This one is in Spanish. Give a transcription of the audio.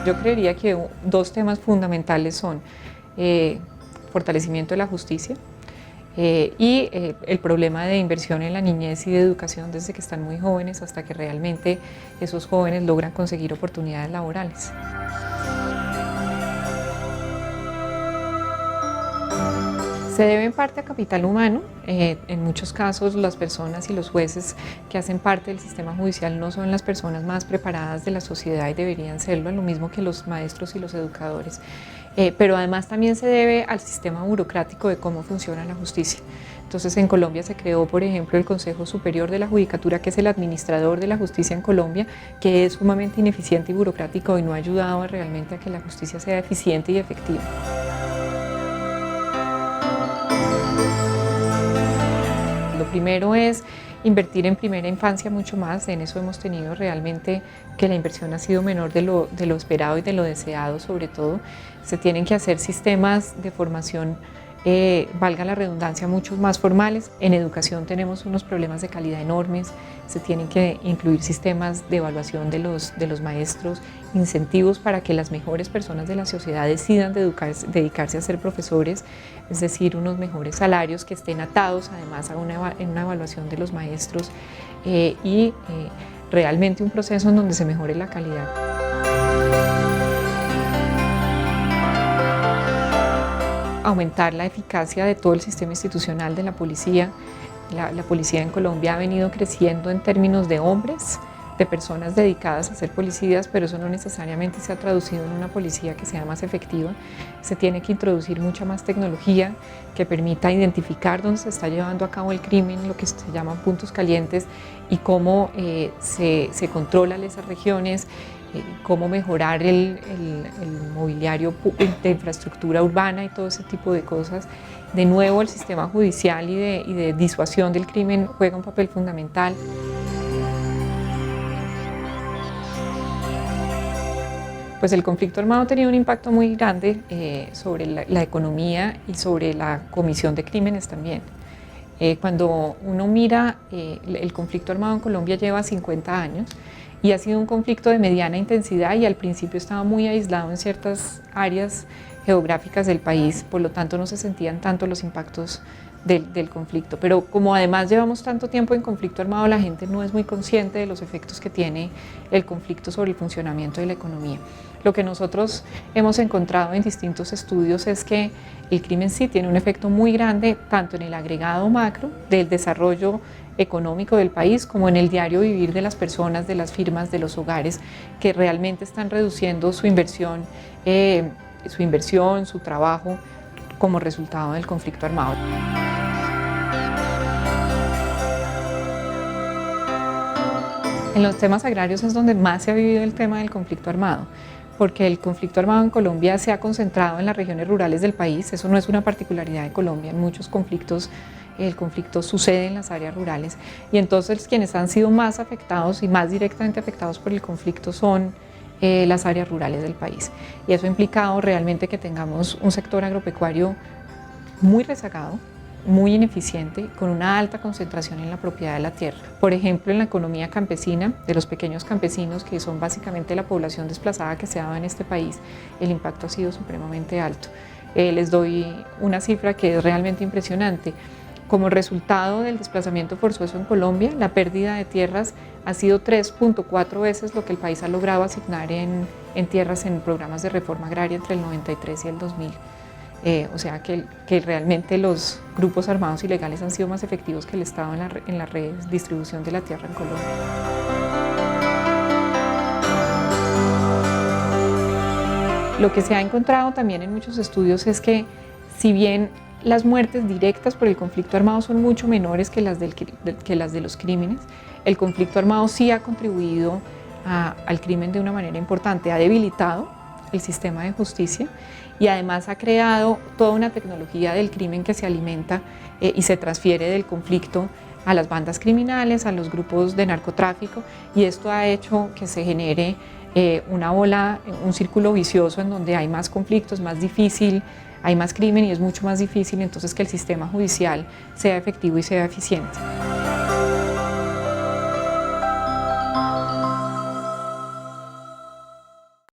Yo creería que dos temas fundamentales son fortalecimiento de la justicia y el problema de inversión en la niñez y de educación desde que están muy jóvenes hasta que realmente esos jóvenes logran conseguir oportunidades laborales. Se debe en parte a capital humano. En muchos casos las personas y los jueces que hacen parte del sistema judicial no son las personas más preparadas de la sociedad y deberían serlo, lo mismo que los maestros y los educadores. Pero además también se debe al sistema burocrático de cómo funciona la justicia. Entonces en Colombia se creó, por ejemplo, el Consejo Superior de la Judicatura, que es el administrador de la justicia en Colombia, que es sumamente ineficiente y burocrático y no ha ayudado realmente a que la justicia sea eficiente y efectiva. Lo primero es invertir en primera infancia mucho más. En eso hemos tenido realmente que la inversión ha sido menor de lo esperado y de lo deseado. Sobre todo se tienen que hacer sistemas de formación, valga la redundancia, muchos más formales. En educación tenemos unos problemas de calidad enormes. Se tienen que incluir sistemas de evaluación de los maestros, incentivos para que las mejores personas de la sociedad decidan dedicarse a ser profesores, es decir, unos mejores salarios que estén atados además a una evaluación de los maestros y realmente un proceso en donde se mejore la calidad. Aumentar la eficacia de todo el sistema institucional de la policía. La policía en Colombia ha venido creciendo en términos de hombres, de personas dedicadas a ser policías, pero eso no necesariamente se ha traducido en una policía que sea más efectiva. Se tiene que introducir mucha más tecnología que permita identificar dónde se está llevando a cabo el crimen, lo que se llaman puntos calientes, y cómo se controlan esas regiones, cómo mejorar el mobiliario de infraestructura urbana y todo ese tipo de cosas. De nuevo, el sistema judicial y de disuasión del crimen juega un papel fundamental. Pues el conflicto armado ha tenido un impacto muy grande sobre la economía y sobre la comisión de crímenes también. Cuando uno mira, el conflicto armado en Colombia lleva 50 años y ha sido un conflicto de mediana intensidad y al principio estaba muy aislado en ciertas áreas geográficas del país, por lo tanto no se sentían tanto los impactos del conflicto. Pero como además llevamos tanto tiempo en conflicto armado, la gente no es muy consciente de los efectos que tiene el conflicto sobre el funcionamiento de la economía. Lo que nosotros hemos encontrado en distintos estudios es que el crimen sí tiene un efecto muy grande tanto en el agregado macro del desarrollo económico del país como en el diario vivir de las personas, de las firmas, de los hogares, que realmente están reduciendo su inversión, su trabajo como resultado del conflicto armado. En los temas agrarios es donde más se ha vivido el tema del conflicto armado, porque el conflicto armado en Colombia se ha concentrado en las regiones rurales del país. Eso no es una particularidad de Colombia. En muchos conflictos el conflicto sucede en las áreas rurales y entonces quienes han sido más afectados y más directamente afectados por el conflicto son las áreas rurales del país. Y eso ha implicado realmente que tengamos un sector agropecuario muy rezagado, muy ineficiente, con una alta concentración en la propiedad de la tierra. Por ejemplo, en la economía campesina, de los pequeños campesinos, que son básicamente la población desplazada que se ha dado en este país, el impacto ha sido supremamente alto. Les doy una cifra que es realmente impresionante. Como resultado del desplazamiento forzoso en Colombia, la pérdida de tierras ha sido 3.4 veces lo que el país ha logrado asignar en tierras en programas de reforma agraria entre el 93 y el 2000. O sea que realmente los grupos armados ilegales han sido más efectivos que el Estado en la redistribución de la tierra en Colombia. Lo que se ha encontrado también en muchos estudios es que si bien las muertes directas por el conflicto armado son mucho menores que las de los crímenes, el conflicto armado sí ha contribuido al crimen de una manera importante, ha debilitado el sistema de justicia y además ha creado toda una tecnología del crimen que se alimenta y se transfiere del conflicto a las bandas criminales, a los grupos de narcotráfico, y esto ha hecho que se genere una bola, un círculo vicioso en donde hay más conflictos, más difícil, hay más crimen y es mucho más difícil entonces que el sistema judicial sea efectivo y sea eficiente.